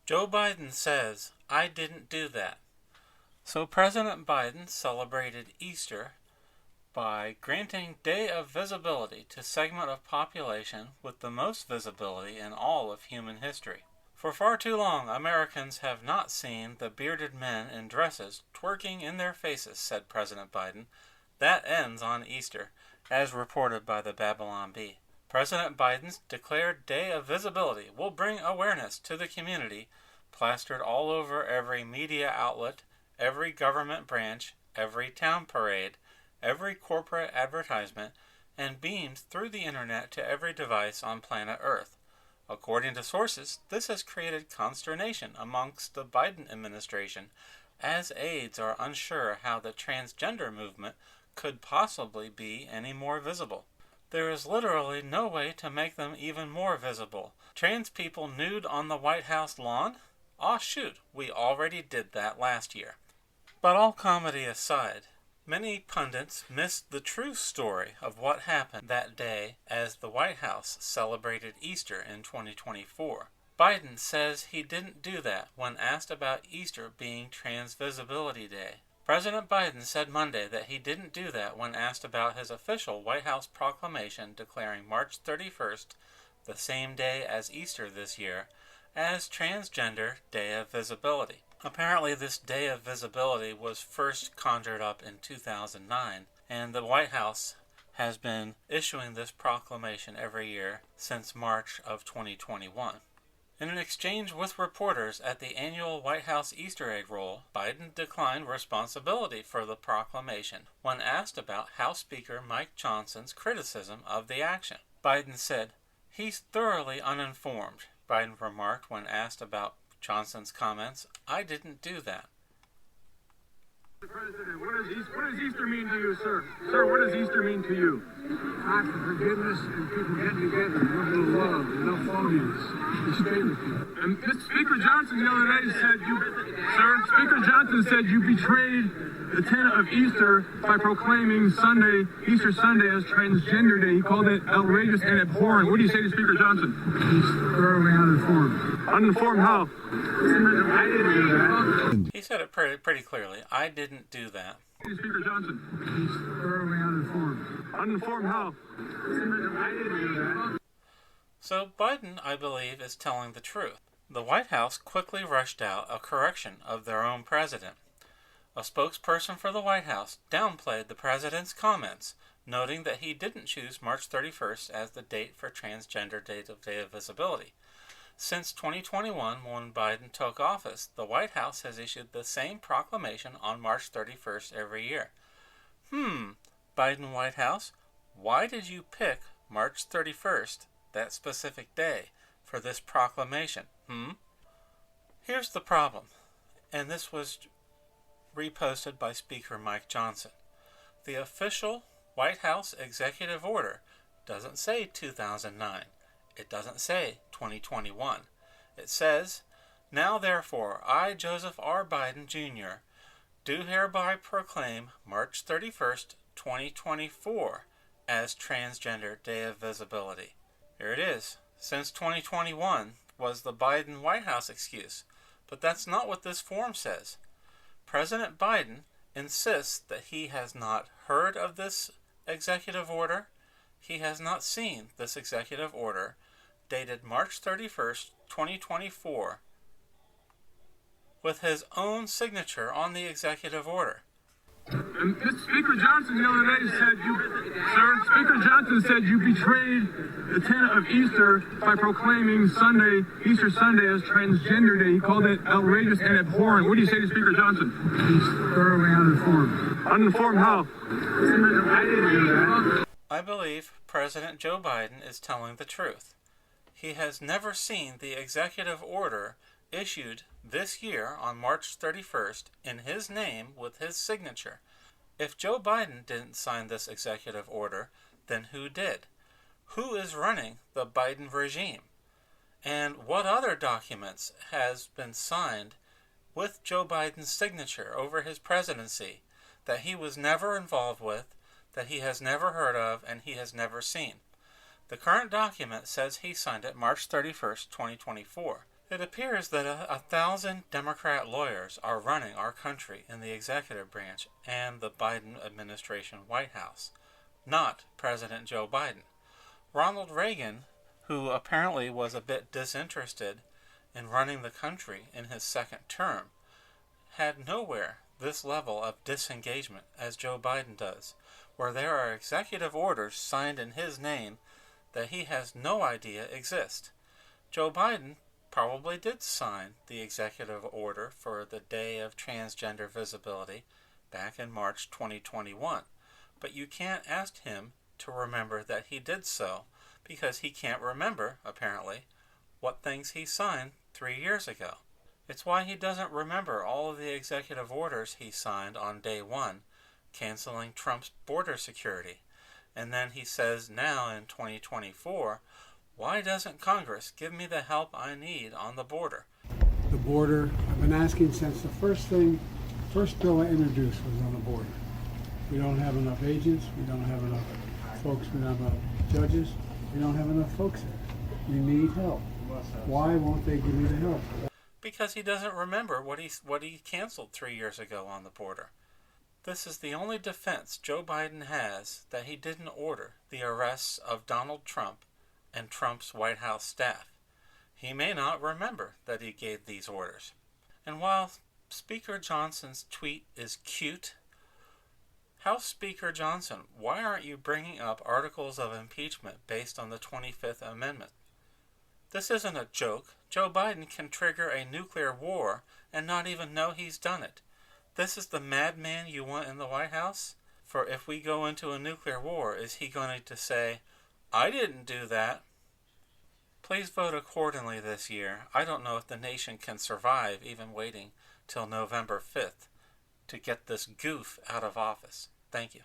Joe Biden says, "I didn't do that." So President Biden celebrated Easter by granting Day of Visibility to segment of population with the most visibility in all of human history. For far too long, Americans have not seen the bearded men in dresses twerking in their faces, said President Biden. That ends on Easter, as reported by the Babylon Bee. President Biden's declared Day of Visibility will bring awareness to the community, plastered all over every media outlet, every government branch, every town parade, every corporate advertisement, and beamed through the internet to every device on planet Earth. According to sources, this has created consternation amongst the Biden administration, as aides are unsure how the transgender movement could possibly be any more visible. There is literally no way to make them even more visible. Trans people nude on the White House lawn? Aw shoot, we already did that last year. But all comedy aside, many pundits missed the true story of what happened that day as the White House celebrated Easter in 2024. Biden says he didn't do that when asked about Easter being Trans Visibility Day. President Biden said Monday that he didn't do that when asked about his official White House proclamation declaring March 31st, the same day as Easter this year, as Transgender Day of Visibility. Apparently this Day of Visibility was first conjured up in 2009, and the White House has been issuing this proclamation every year since March of 2021. In an exchange with reporters at the annual White House Easter egg roll, Biden declined responsibility for the proclamation when asked about House Speaker Mike Johnson's criticism of the action. Biden said, "He's thoroughly uninformed," Biden remarked when asked about Johnson's comments. "I didn't do that." Mr. President, what does Easter mean to you, sir? Sir, what does Easter mean to you? Time for forgiveness and people getting together, a little love, no phonies. Be straight with you. And Speaker Johnson the other day said Speaker Johnson said you betrayed the tenet of Easter by proclaiming Easter Sunday as Transgender Day. He called it outrageous and abhorrent. What do you say to Speaker Johnson? He's thoroughly uninformed. Uninformed how? I didn't do that. He said it pretty clearly. "I didn't do that." Speaker Johnson. He's thoroughly uninformed. Uninformed how? I didn't do that. So Biden, I believe, is telling the truth. The White House quickly rushed out a correction of their own president. A spokesperson for the White House downplayed the president's comments, noting that he didn't choose March 31st as the date for Transgender Day of Visibility. Since 2021, when Biden took office, the White House has issued the same proclamation on March 31st every year. Biden White House, why did you pick March 31st, that specific day, for this proclamation? Here's the problem, and this was reposted by Speaker Mike Johnson. The official White House executive order doesn't say 2009. It doesn't say 2021. It says, "Now therefore, I, Joseph R. Biden, Jr., do hereby proclaim March 31st, 2024 as Transgender Day of Visibility." Here it is. Since 2021 was the Biden White House excuse, but that's not what this form says. President Biden insists that he has not heard of this executive order. He has not seen this executive order dated March 31st, 2024, with his own signature on the executive order. And Speaker Johnson the other day said Speaker Johnson said you betrayed the tenet of Easter by proclaiming Easter Sunday as Transgender Day. He called it outrageous and abhorrent. What do you say to Speaker Johnson? He's thoroughly uninformed. Uninformed how? I didn't do that. I believe President Joe Biden is telling the truth. He has never seen the executive order issued this year on March 31st in his name with his signature. If Joe Biden didn't sign this executive order, then who did? Who is running the Biden regime? And what other documents has been signed with Joe Biden's signature over his presidency that he was never involved with, that he has never heard of, and he has never seen? The current document says he signed it March 31st, 2024. It appears that 1,000 Democrat lawyers are running our country in the executive branch and the Biden administration White House, not President Joe Biden. Ronald Reagan, who apparently was a bit disinterested in running the country in his second term, had nowhere this level of disengagement as Joe Biden does, where there are executive orders signed in his name that he has no idea exist. Joe Biden probably did sign the executive order for the Day of Transgender Visibility back in March 2021, but you can't ask him to remember that he did so because he can't remember, apparently, what things he signed 3 years ago. It's why he doesn't remember all of the executive orders he signed on day one, canceling Trump's border security. And then he says now in 2024, why doesn't Congress give me the help I need on the border? The border, I've been asking since the first bill I introduced was on the border. We don't have enough agents, we don't have enough folks, we don't have enough judges, we don't have enough folks there. We need help. Why won't they give me the help? Because he doesn't remember what he canceled 3 years ago on the border. This is the only defense Joe Biden has that he didn't order the arrests of Donald Trump and Trump's White House staff. He may not remember that he gave these orders. And while Speaker Johnson's tweet is cute, House Speaker Johnson, why aren't you bringing up articles of impeachment based on the 25th Amendment? This isn't a joke. Joe Biden can trigger a nuclear war and not even know he's done it. This is the madman you want in the White House? For if we go into a nuclear war, is he going to say, I didn't do that? Please vote accordingly this year. I don't know if the nation can survive even waiting till November 5th to get this goof out of office. Thank you.